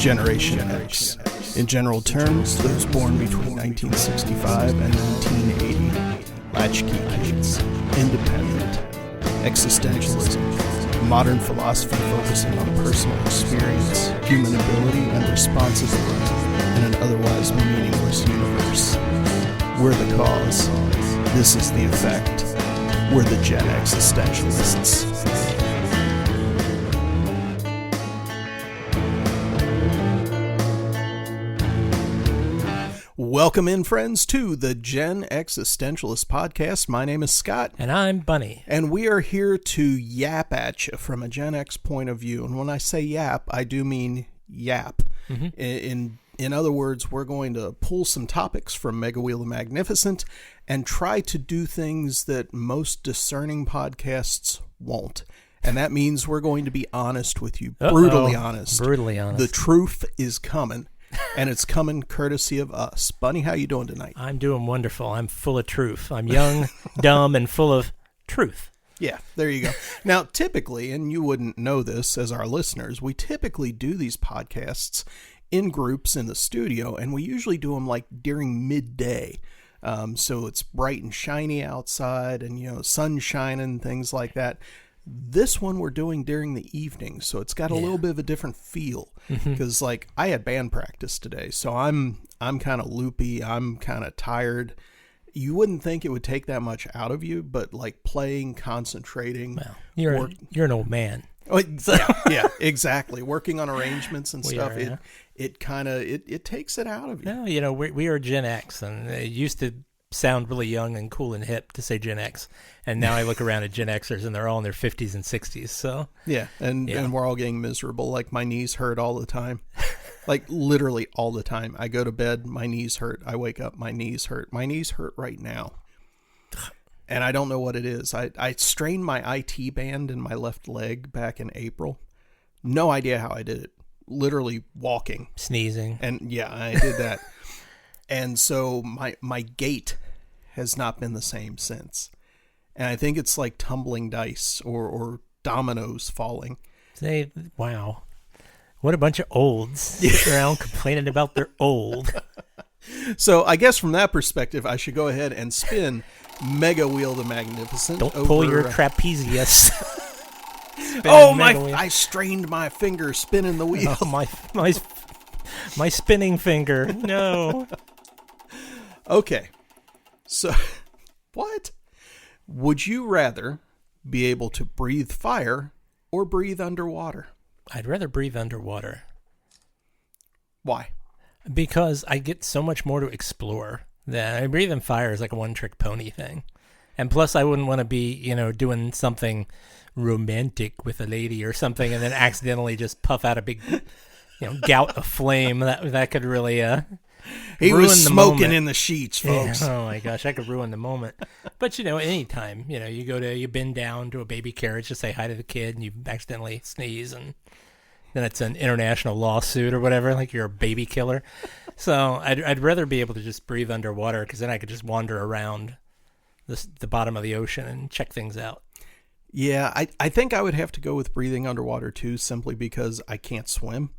Generation X. In general terms, those born between 1965 and 1980. Latchkey kids. Independent. Existentialism. Modern philosophy focusing on personal experience, human ability, and responsibility in an otherwise meaningless universe. We're the cause. This is the effect. We're the Gen Existentialists. Welcome in, friends, to the Gen Existentialist podcast. My name is Scott. And I'm Bunny. And we are here to yap at you from a Gen X point of view. And when I say yap, I do mean yap. Mm-hmm. In other words, we're going to pull some topics from Mega Wheel the Magnificent and try to do things that most discerning podcasts won't. And that means we're going to be honest with you. Brutally honest. Brutally honest. The truth is coming. And it's coming courtesy of us. Bunny, how you doing tonight? I'm doing wonderful. I'm full of truth. I'm young, dumb, and full of truth. Yeah, there you go. Now, typically, and you wouldn't know this as our listeners, we typically do these podcasts in groups in the studio, and we usually do them like during midday. So it's bright and shiny outside and, sun shining, things like that. This one we're doing during the evening, so it's got a little bit of a different feel because, I had band practice today, so I'm kind of loopy, I'm kind of tired. You wouldn't think it would take that much out of you, but playing, concentrating. Well, you're an old man. Oh, yeah, exactly. Working on arrangements and stuff, it takes it out of you. No, we are Gen X, and it used to sound really young and cool and hip to say Gen X, and now I look around at Gen Xers and they're all in their 50s and 60s. So and we're all getting miserable. Like, my knees hurt all the time. Literally all the time. I go to bed, my knees hurt. I wake up, my knees hurt. My knees hurt right now, and I don't know what it is. I strained my IT band in my left leg back in April. No idea how I did it. Literally walking, sneezing, and I did that. And so my gait has not been the same since. And I think it's like tumbling dice or dominoes falling. Wow. What a bunch of olds sitting around complaining about they're old. So I guess from that perspective, I should go ahead and spin Mega Wheel the Magnificent. Don't pull your trapezius. I strained my finger spinning the wheel. Oh, my spinning finger. No. Okay. So, what? Would you rather be able to breathe fire or breathe underwater? I'd rather breathe underwater. Why? Because I get so much more to explore. Breathing fire is like a one-trick pony thing. And plus, I wouldn't want to be, doing something romantic with a lady or something and then accidentally just puff out a big, gout of flame. That could really he ruin was the smoking moment. In the sheets, folks. Yeah. Oh my gosh, I could ruin the moment. But anytime, you bend down to a baby carriage to say hi to the kid and you accidentally sneeze and then it's an international lawsuit or whatever, like you're a baby killer. So I'd rather be able to just breathe underwater because then I could just wander around the bottom of the ocean and check things out. Yeah, I think I would have to go with breathing underwater too, simply because I can't swim.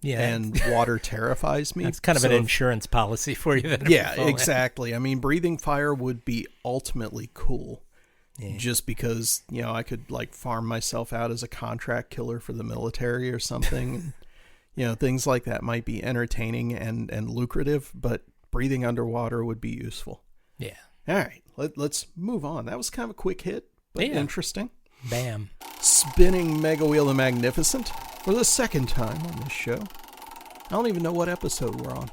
Yeah, and water terrifies me. It's kind of an insurance policy for you. Yeah, exactly. I mean, breathing fire would be ultimately cool, just because I could farm myself out as a contract killer for the military or something. Things like that might be entertaining and lucrative, but breathing underwater would be useful. Yeah. All right, let's move on. That was kind of a quick hit, but interesting. Bam. Spinning Mega Wheel the Magnificent for the second time on this show. I don't even know what episode we're on.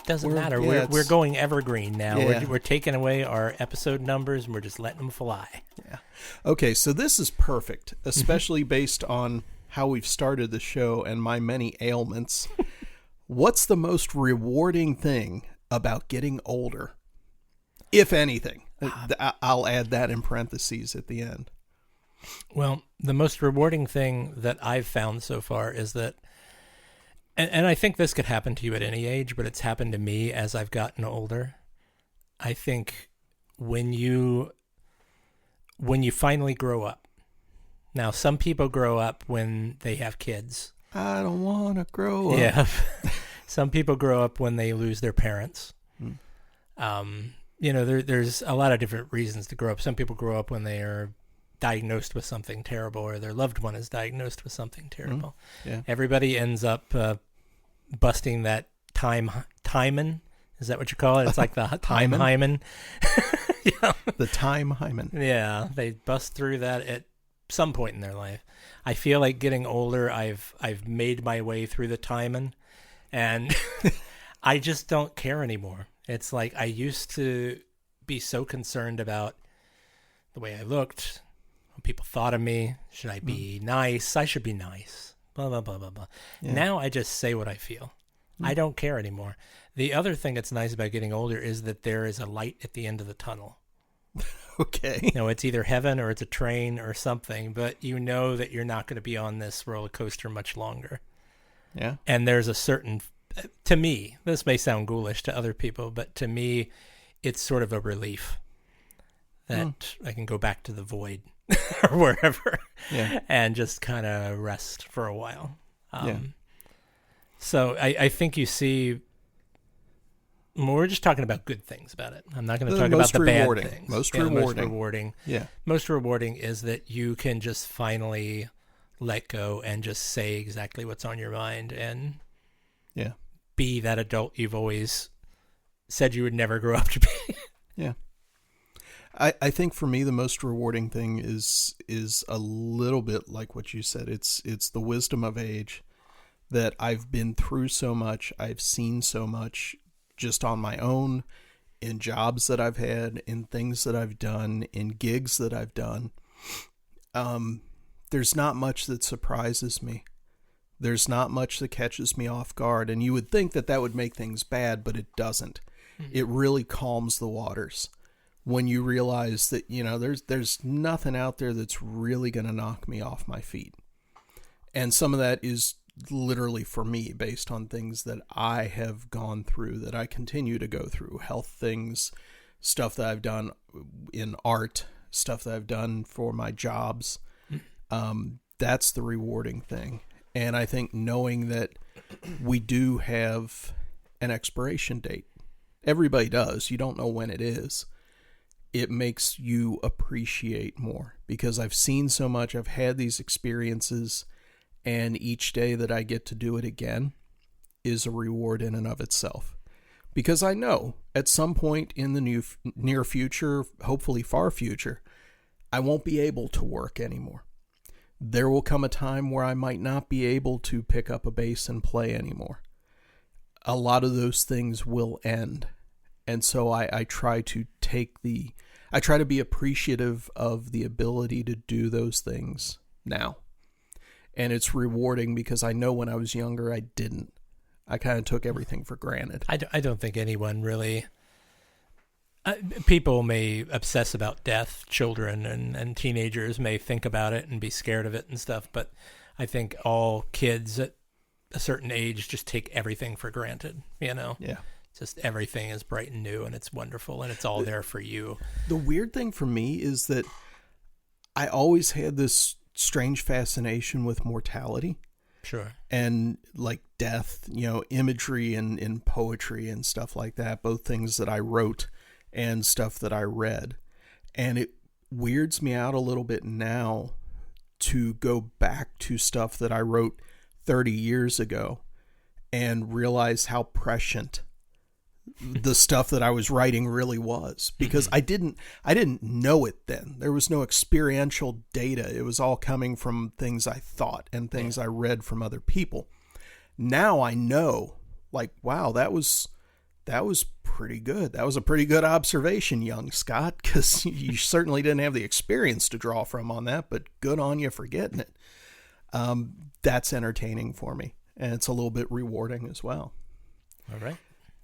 Doesn't matter. We're going evergreen now. Yeah. We're taking away our episode numbers and we're just letting them fly. Yeah. Okay, so this is perfect, especially based on how we've started the show and my many ailments. What's the most rewarding thing about getting older? If anything. I'll add that in parentheses at the end. Well, the most rewarding thing that I've found so far is that, and I think this could happen to you at any age, but it's happened to me as I've gotten older. I think when you finally grow up. Now, some people grow up when they have kids. I don't want to grow up. Yeah. Some people grow up when they lose their parents. There's a lot of different reasons to grow up. Some people grow up when they are diagnosed with something terrible, or their loved one is diagnosed with something terrible. Yeah. Everybody ends up busting that hymen. Is that what you call it? It's like the time hymen. Yeah. The time hymen. Yeah, they bust through that at some point in their life. I feel like getting older, I've made my way through the hymen, and I just don't care anymore. It's like I used to be so concerned about the way I looked, what people thought of me. Should I be nice? I should be nice. Blah, blah, blah, blah, blah. Yeah. Now I just say what I feel. I don't care anymore. The other thing that's nice about getting older is that there is a light at the end of the tunnel. Okay. It's either heaven or it's a train or something, but you know that you're not going to be on this roller coaster much longer. Yeah. And there's a certain, to me, this may sound ghoulish to other people, but to me, it's sort of a relief that I can go back to the void or wherever and just kind of rest for a while. So I think you see, we're just talking about good things about it. I'm not going to talk about the bad things. Most rewarding. Yeah. Most rewarding is that you can just finally let go and just say exactly what's on your mind and be that adult you've always said you would never grow up to be. Yeah. I think for me, the most rewarding thing is a little bit like what you said. It's the wisdom of age, that I've been through so much. I've seen so much just on my own, in jobs that I've had, in things that I've done, in gigs that I've done. There's not much that surprises me. There's not much that catches me off guard. And you would think that would make things bad, but it doesn't. Mm-hmm. It really calms the waters when you realize that, there's nothing out there that's really going to knock me off my feet. And some of that is literally for me based on things that I have gone through, that I continue to go through, health things, stuff that I've done in art, stuff that I've done for my jobs. That's the rewarding thing. And I think knowing that we do have an expiration date, everybody does, you don't know when it is, it makes you appreciate more, because I've seen so much, I've had these experiences, and each day that I get to do it again is a reward in and of itself. Because I know at some point in the near future, hopefully far future, I won't be able to work anymore. There will come a time where I might not be able to pick up a bass and play anymore. A lot of those things will end. And so I try to be appreciative of the ability to do those things now. And it's rewarding because I know when I was younger, I didn't. I kind of took everything for granted. I don't think anyone really... people may obsess about death. Children and teenagers may think about it and be scared of it and stuff. But I think all kids at a certain age just take everything for granted, Yeah. Just everything is bright and new and it's wonderful and it's all there for you. The weird thing for me is that I always had this strange fascination with mortality. Sure. And like death, imagery and in poetry and stuff like that, both things that I wrote and stuff that I read. And it weirds me out a little bit now to go back to stuff that I wrote 30 years ago and realize how prescient the stuff that I was writing really was, because I didn't know it then. There was no experiential data. It was all coming from things I thought and things I read from other people. Now I know, like, wow, that was pretty good. That was a pretty good observation, young Scott, because you certainly didn't have the experience to draw from on that, but good on you for getting it. That's entertaining for me, and it's a little bit rewarding as well. All right.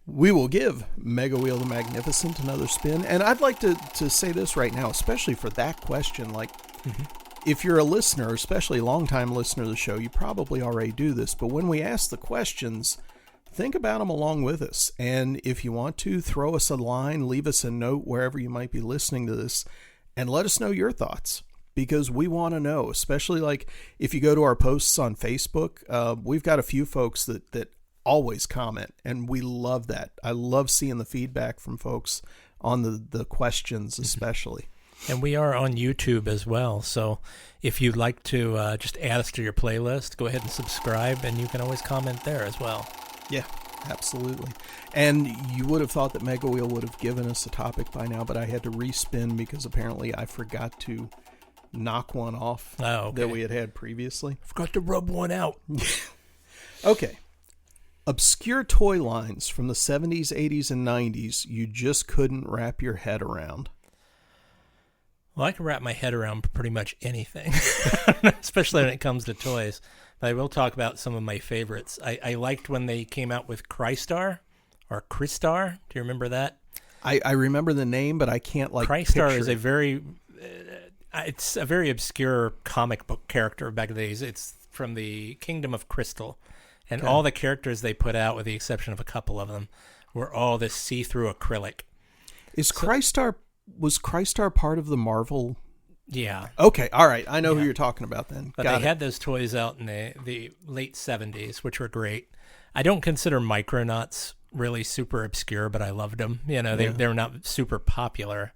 We will give Mega Wheel the Magnificent another spin. And I'd like to say this right now, especially for that question. Like, if you're a listener, especially a longtime listener of the show, you probably already do this. But when we ask the questions, think about them along with us. And if you want to, throw us a line, leave us a note wherever you might be listening to this, and let us know your thoughts. because we want to know, especially like if you go to our posts on Facebook, we've got a few folks that always comment, and we love that. I love seeing the feedback from folks on the questions especially. And we are on YouTube as well, so if you'd like to just add us to your playlist, go ahead and subscribe, and you can always comment there as well. Yeah, absolutely. And you would have thought that Mega Wheel would have given us a topic by now, but I had to respin because apparently I forgot to knock one off that we had previously. Forgot to rub one out. Okay. Obscure toy lines from the 70s, 80s, and 90s you just couldn't wrap your head around. Well, I can wrap my head around pretty much anything, especially when it comes to toys. But I will talk about some of my favorites. I liked when they came out with Crystar or Crystar. Do you remember that? I remember the name, but I can't Crystar is a very it's a very obscure comic book character back in the days. It's from the Kingdom of Crystal, and all the characters they put out, with the exception of a couple of them, were all this see-through acrylic. Was Crystar part of the Marvel? Yeah. Okay, all right. I know who you're talking about then. But they had those toys out in the late 70s, which were great. I don't consider Micronauts really super obscure, but I loved them. They were not super popular.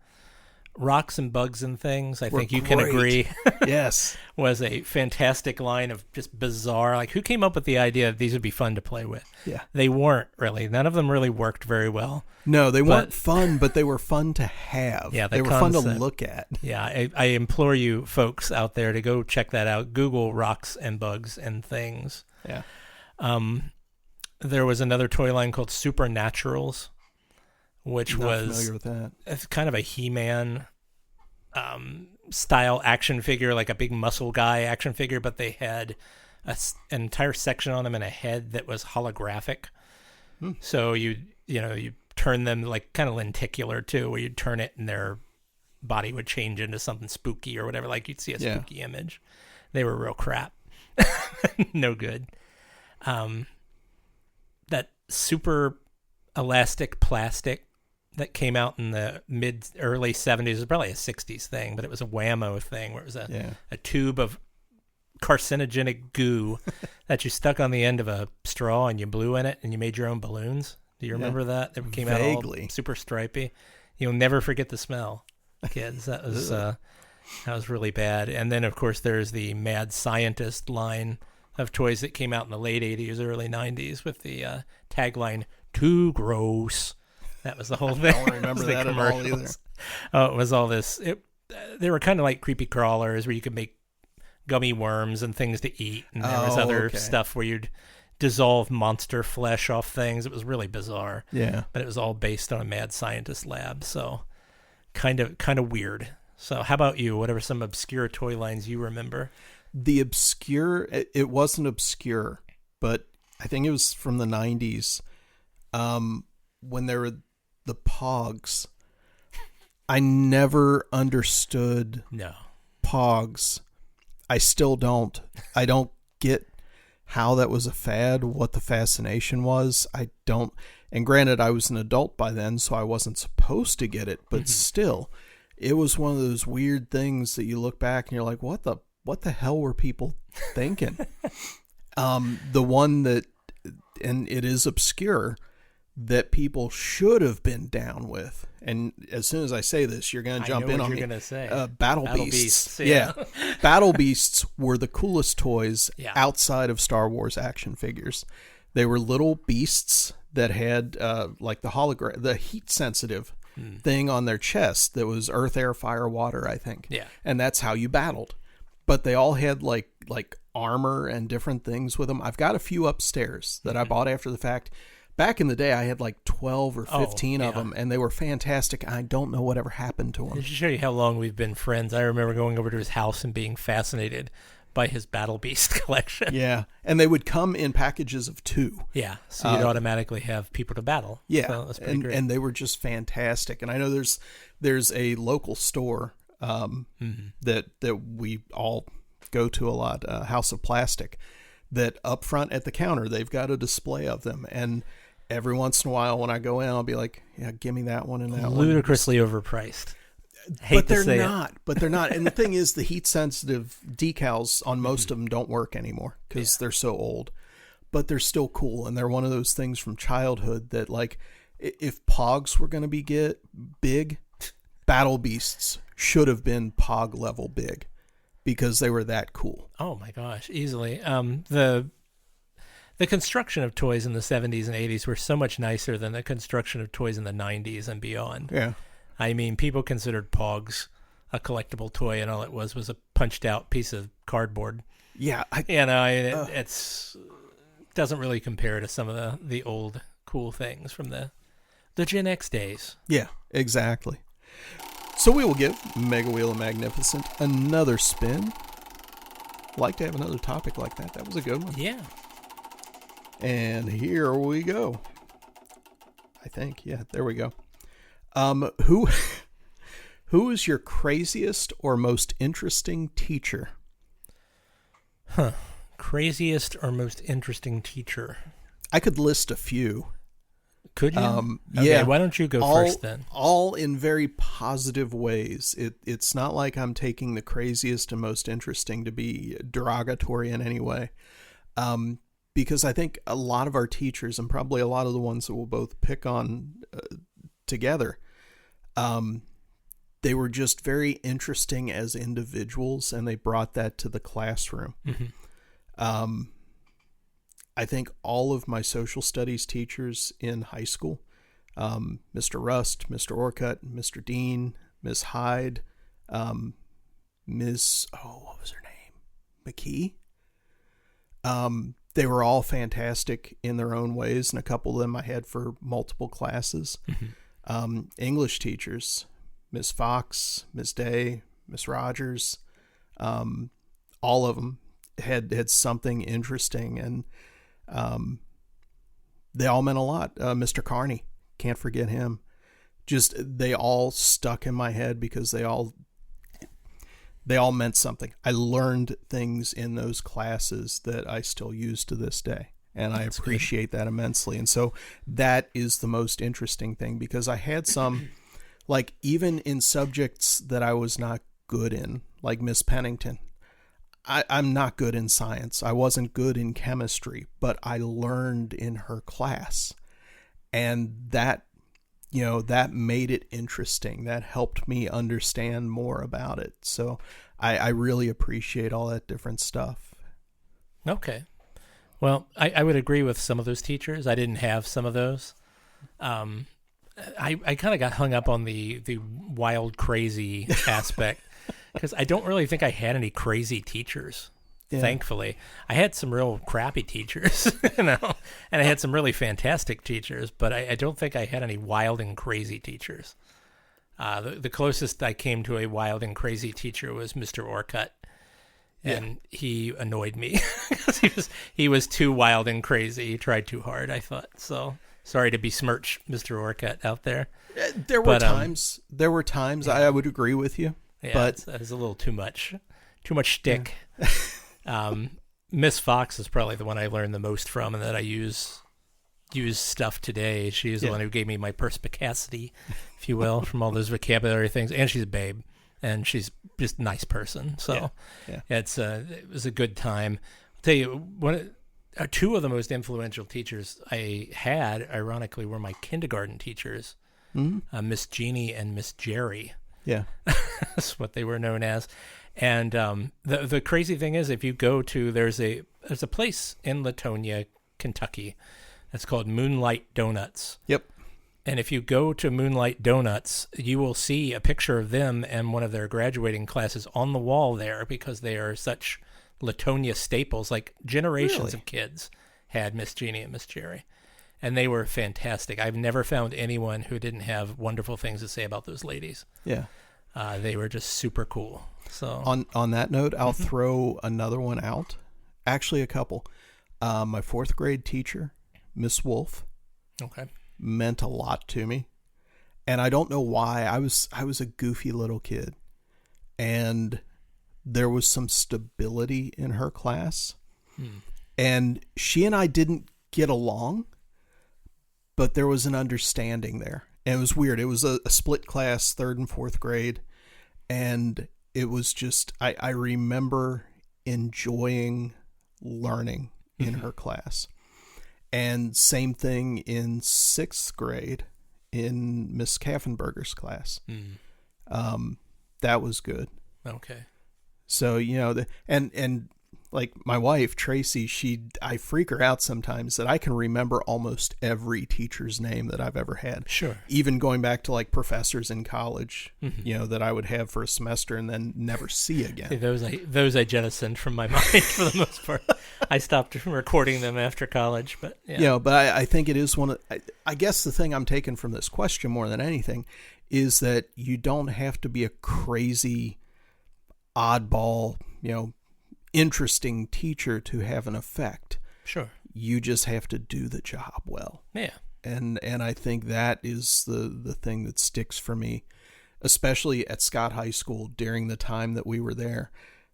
Rocks and Bugs and Things, I think you can agree. Yes. Was a fantastic line of just bizarre, like, who came up with the idea that these would be fun to play with? Yeah. They weren't really. None of them really worked very well. No, they weren't fun, but they were fun to have. Yeah, they were fun to look at. Yeah, I implore you folks out there to go check that out. Google Rocks and Bugs and Things. Yeah. There was another toy line called Supernaturals, which was familiar with that. It's kind of a He-Man style action figure, like a big muscle guy action figure, but they had an entire section on them and a head that was holographic. So you turn them, like kind of lenticular too, where you'd turn it and their body would change into something spooky or whatever, like you'd see a spooky image. They were real crap. No good. That super elastic plastic that came out in the early 70s. It was probably a 60s thing, but it was a whammo thing where it was a tube of carcinogenic goo that you stuck on the end of a straw and you blew in it and you made your own balloons. Do you remember that? It came out all super stripy. You'll never forget the smell, kids. That was really bad. And then, of course, there's the Mad Scientist line of toys that came out in the late 80s, early 90s with the tagline, "Too gross." That was the whole thing. I don't remember that at all either. It was all this. They were kind of like creepy crawlers where you could make gummy worms and things to eat. And there was other stuff where you'd dissolve monster flesh off things. It was really bizarre. Yeah. But it was all based on a mad scientist lab. So kind of weird. So how about you? What are some obscure toy lines you remember? The obscure, it wasn't obscure, but I think it was from the 90s. When there were the Pogs. I never understood Pogs. I still don't. I don't get how that was a fad, what the fascination was. I don't. And granted, I was an adult by then, so I wasn't supposed to get it. But still, it was one of those weird things that you look back and you're like, what the hell were people thinking? The one that, and it is obscure, that people should have been down with. And as soon as I say this, you're going to jump in on me. You're going to say Battle Beasts. Yeah. Battle Beasts were the coolest toys outside of Star Wars action figures. They were little beasts that had like the heat sensitive thing on their chest that was earth, air, fire, water, I think. Yeah. And that's how you battled. But they all had like armor and different things with them. I've got a few upstairs that I bought after the fact. Back in the day, I had like 12 or 15 of them, and they were fantastic. I don't know whatever happened to them. To show you how long we've been friends, I remember going over to his house and being fascinated by his Battle Beast collection. Yeah, and they would come in packages of 2. Yeah, so you'd automatically have people to battle. Yeah, so that's pretty great. And they were just fantastic. And I know there's a local store that we all go to a lot, House of Plastic, that up front at the counter, they've got a display of them. And every once in a while when I go in, I'll be like, yeah, give me that one and that one. Ludicrously overpriced. Hate to say But they're not. And the thing is, the heat-sensitive decals on most of them don't work anymore because they're so old. But they're still cool, and they're one of those things from childhood that, like, if Pogs were going to be big, Battle Beasts should have been Pog level big because they were that cool. Oh my gosh, easily. The construction of toys in the 70s and 80s were so much nicer than the construction of toys in the 90s and beyond. Yeah. I mean, people considered Pogs a collectible toy, and all it was a punched-out piece of cardboard. Yeah. It's doesn't really compare to some of the old cool things from the Gen X days. Yeah, exactly. So we will give Mega Wheel of Magnificent another spin. Like to have another topic like that. That was a good one. Yeah. And here we go. I think, yeah, there we go. Who is your craziest or most interesting teacher? Craziest or most interesting teacher? I could list a few. Could you? Okay, yeah. Why don't you go first then? All in very positive ways. It's not like I'm taking the craziest and most interesting to be derogatory in any way. Because I think a lot of our teachers, and probably a lot of the ones that we'll both pick on together, they were just very interesting as individuals, and they brought that to the classroom. Mm-hmm. I think all of my social studies teachers in high school, Mr. Rust, Mr. Orcutt, Mr. Dean, Miss Hyde, Miss, what was her name? McKee? They were all fantastic in their own ways, and a couple of them I had for multiple classes. Mm-hmm. English teachers, Miss Fox, Miss Day, Miss Rogers, all of them had something interesting, and they all meant a lot. Mr. Carney, can't forget him. Just, they all stuck in my head because they all meant something. I learned things in those classes that I still use to this day, and I appreciate that immensely. And so that is the most interesting thing, because I had some, like, even in subjects that I was not good in, like Miss Pennington. I'm not good in science. I wasn't good in chemistry, but I learned in her class, and that made it interesting. That helped me understand more about it. So I really appreciate all that different stuff. Okay. Well, I would agree with some of those teachers. I didn't have some of those. I kind of got hung up on the wild, crazy aspect, because I don't really think I had any crazy teachers. Yeah. Thankfully, I had some real crappy teachers, and I had some really fantastic teachers, but I don't think I had any wild and crazy teachers. The closest I came to a wild and crazy teacher was Mr. Orcutt, and he annoyed me because he was too wild and crazy. He tried too hard, I thought. So sorry to besmirch Mr. Orcutt out there. There were times. Yeah. I would agree with you. Yeah, but it was a little too much shtick. Yeah. Miss Fox is probably the one I learned the most from, and that I use stuff today. She's the one who gave me my perspicacity, if you will, from all those vocabulary things. And she's a babe, and she's just a nice person. So it was a good time. I'll tell you, two of the most influential teachers I had, ironically, were my kindergarten teachers, Miss Jeannie and Miss Jerry. Yeah. That's what they were known as. And the crazy thing is, if you go to, there's a place in Latonia, Kentucky, that's called Moonlight Donuts. Yep. And if you go to Moonlight Donuts, you will see a picture of them and one of their graduating classes on the wall there, because they are such Latonia staples. Like, generations of kids had Miss Jeannie and Miss Jerry. And they were fantastic. I've never found anyone who didn't have wonderful things to say about those ladies. Yeah. They were just super cool. So on that note, I'll throw another one out. Actually, a couple. My fourth grade teacher, Miss Wolf, meant a lot to me. And I don't know why. I was a goofy little kid. And there was some stability in her class. And she and I didn't get along, but there was an understanding there. And it was weird. It was a split class, third and fourth grade. And it was just, I remember enjoying learning in her class. And same thing in 6th grade in Miss Kaffenberger's class. That was good. Okay. So, and like my wife, Tracy, I freak her out sometimes that I can remember almost every teacher's name that I've ever had. Sure. Even going back to like professors in college, that I would have for a semester and then never see again. See, those I jettisoned from my mind for the most part. I stopped recording them after college, but yeah. But I think it is I guess the thing I'm taking from this question more than anything is that you don't have to be a crazy, oddball, interesting teacher to have an effect. Sure. You just have to do the job well. Yeah. And I think that is the thing that sticks for me, especially at Scott High School during the time that we were there.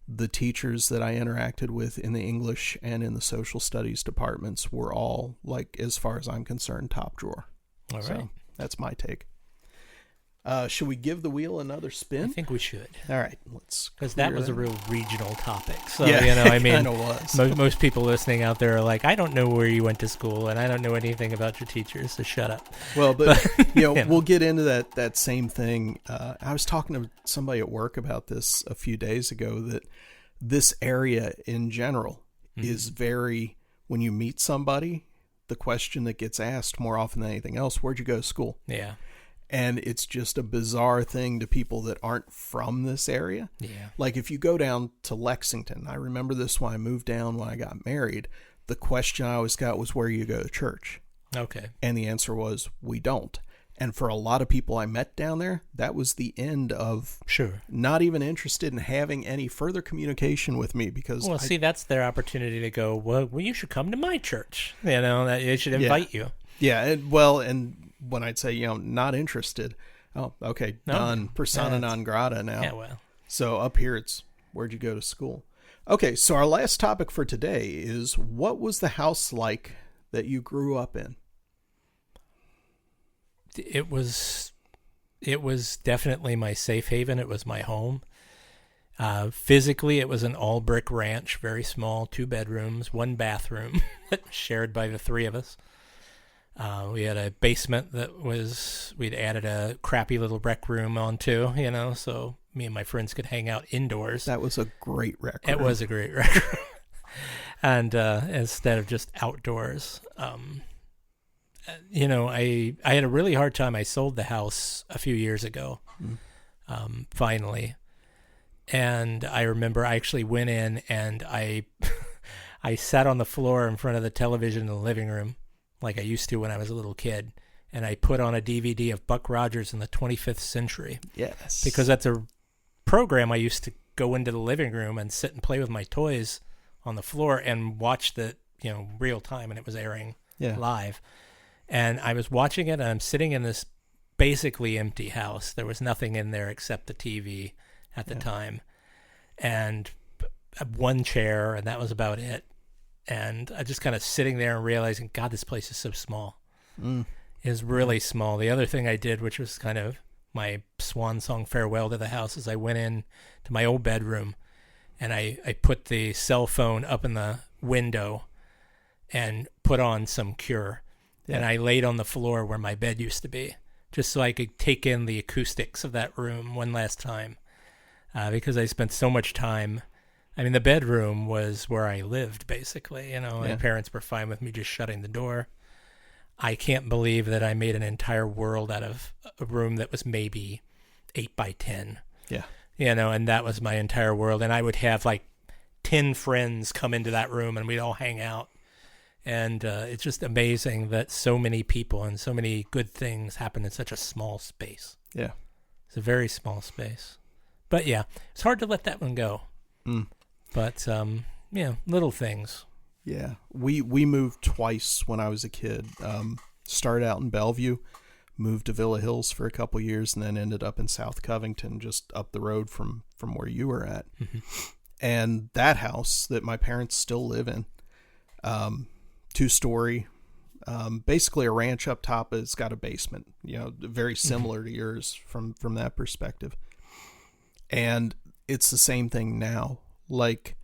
The teachers that I interacted with in the English and in the social studies departments were all, like, as far as I'm concerned, top drawer. All right. So that's my take. Should we give the wheel another spin? I think we should. All right, let's. Because that was a real regional topic. So, yeah, I mean, it kind of was. Most people listening out there are like, I don't know where you went to school, and I don't know anything about your teachers, so shut up. Well, but we'll get into that same thing. I was talking to somebody at work about this a few days ago, that this area in general is very, when you meet somebody, the question that gets asked more often than anything else, where'd you go to school? Yeah. And it's just a bizarre thing to people that aren't from this area. Yeah. Like if you go down to Lexington, I remember this when I moved down when I got married, the question I always got was, where you go to church? Okay. And the answer was, we don't. And for a lot of people I met down there, that was the end of not even interested in having any further communication with me because... Well, see, that's their opportunity to go, well, you should come to my church. That they should invite you. Yeah, and when I'd say, not interested, oh, okay, done. Persona non grata now. Yeah, well. So up here it's, where'd you go to school? Okay, so our last topic for today is, what was the house like that you grew up in? It was definitely my safe haven. It was my home. Physically, it was an all-brick ranch, very small, 2 bedrooms, 1 bathroom, shared by the 3 of us. We had a basement we'd added a crappy little rec room onto, so me and my friends could hang out indoors. That was a great rec room. It was a great rec room. And instead of just outdoors, I had a really hard time. I sold the house a few years ago, finally. And I remember I actually went in and I sat on the floor in front of the television in the living room, like I used to when I was a little kid, and I put on a DVD of Buck Rogers in the 25th Century. Yes. Because that's a program I used to go into the living room and sit and play with my toys on the floor and watch the, real time, and it was airing live. And I was watching it, and I'm sitting in this basically empty house. There was nothing in there except the TV at the time, and 1 chair, and that was about it. And I just kind of sitting there and realizing, God, this place is so small. It's really small. The other thing I did, which was kind of my swan song farewell to the house, is I went in to my old bedroom and I put the cell phone up in the window and put on some Cure. Yeah. And I laid on the floor where my bed used to be, just so I could take in the acoustics of that room one last time, because I spent so much time. I mean, the bedroom was where I lived, basically. My parents were fine with me just shutting the door. I can't believe that I made an entire world out of a room that was maybe 8 by 10. Yeah. And that was my entire world. And I would have like 10 friends come into that room and we'd all hang out. And it's just amazing that so many people and so many good things happen in such a small space. Yeah. It's a very small space. But yeah, it's hard to let that one go. But, little things. Yeah. We moved twice when I was a kid. Started out in Bellevue, moved to Villa Hills for a couple years, and then ended up in South Covington, just up the road from where you were at. Mm-hmm. And that house that my parents still live in, 2-story, basically a ranch up top. It's got a basement, very similar to yours from that perspective. And it's the same thing now. Like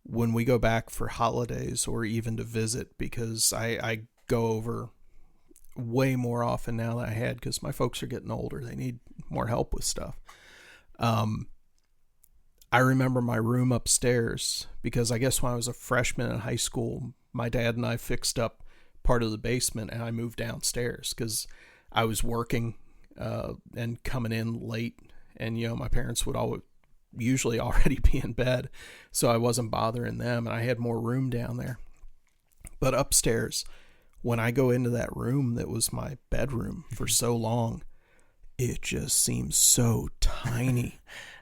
when we go back for holidays or even to visit, because I go over way more often now than I had because my folks are getting older. They need more help with stuff. I remember my room upstairs because I guess when I was a freshman in high school, my dad and I fixed up part of the basement and I moved downstairs because I was working and coming in late, and my parents would usually already be in bed, so I wasn't bothering them, and I had more room down there. But upstairs, when I go into that room that was my bedroom for so long, it just seems so tiny.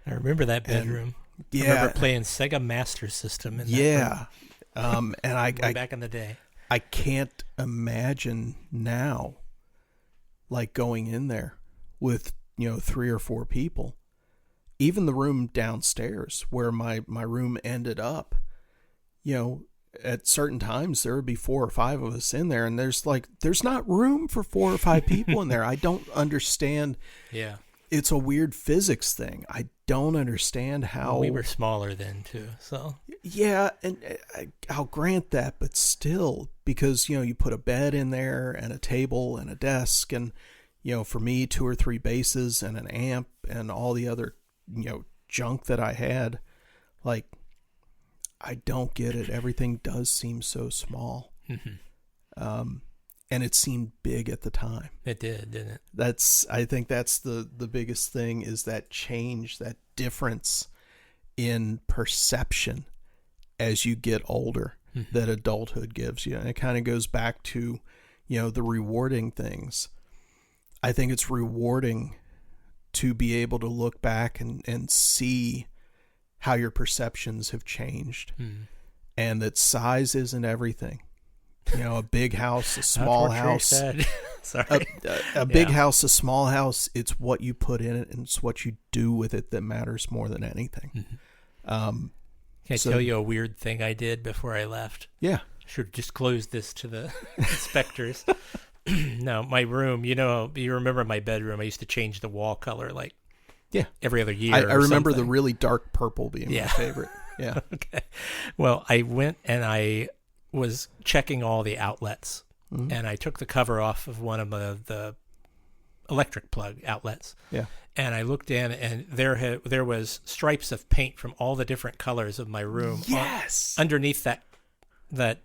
I remember that bedroom. I remember playing Sega Master System in that room. And I back in the day. I can't imagine now, like going in there with 3 or 4 people. Even the room downstairs where my room ended up, at certain times there would be 4 or 5 of us in there, and there's not room for 4 or 5 people in there. I don't understand. Yeah. It's a weird physics thing. I don't understand how. Well, we were smaller then too, so. Yeah, and I'll grant that, but still, because you put a bed in there and a table and a desk, and for me 2 or 3 basses and an amp and all the other junk that I had, like, I don't get it. Everything does seem so small. Mm-hmm. And it seemed big at the time. It did, didn't it? I think that's the biggest thing, is that change, that difference in perception as you get older, mm-hmm. that adulthood gives you. And it kind of goes back to, the rewarding things. I think it's rewarding to be able to look back and see how your perceptions have changed, and that size isn't everything. A big house, a small house, Sorry. a big house, a small house. It's what you put in it, and it's what you do with it that matters more than anything. Mm-hmm. Can I tell you a weird thing I did before I left? Yeah. Should have disclosed this to the inspectors. No, my room, you remember my bedroom, I used to change the wall color every other year. I remember the really dark purple being my favorite. Yeah. Okay. Well, I went and I was checking all the outlets, mm-hmm. and I took the cover off of one of the electric plug outlets. Yeah. And I looked in, and there was stripes of paint from all the different colors of my room. Yes. Underneath that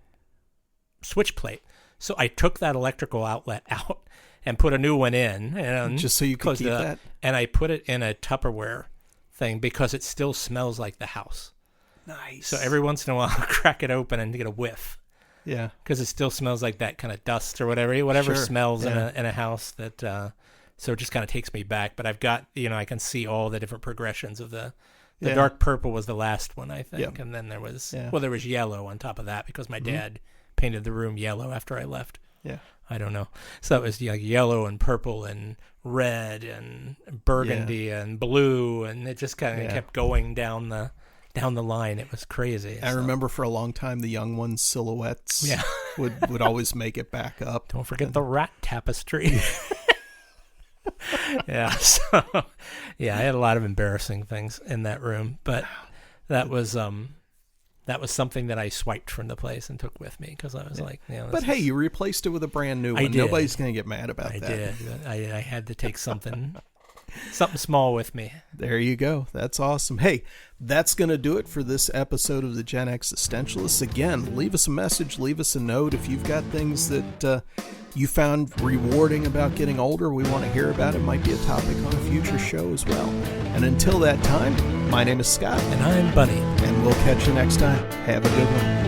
switch plate. So I took that electrical outlet out and put a new one in, and just so you could keep that. And I put it in a Tupperware thing because it still smells like the house. Nice. So every once in a while, I'll crack it open and get a whiff. Yeah. Because it still smells like that kind of dust or whatever sure. smells in a house that. So it just kind of takes me back. But I've got I can see all the different progressions of the dark purple was the last one, I think, and then there was there was yellow on top of that because my dad painted the room yellow after I left. Yeah. I don't know. So it was yellow and purple and red and burgundy and blue, and it just kind of kept going down the line. It was crazy. I remember for a long time the young ones' silhouettes would always make it back up. Don't forget the rat tapestry. So I had a lot of embarrassing things in that room, but that was something that I swiped from the place and took with me because I was like, but hey, you replaced it with a brand new one. Nobody's going to get mad about that. I did. I had to take something small with me. There you go. That's awesome. Hey, that's going to do it for this episode of the Gen Existentialists. Again, leave us a message, leave us a note if you've got things that you found rewarding about getting older. We want to hear about it. Might be a topic on a future show as well. And until that time, my name is Scott. And I'm Bunny. And we'll catch you next time. Have a good one.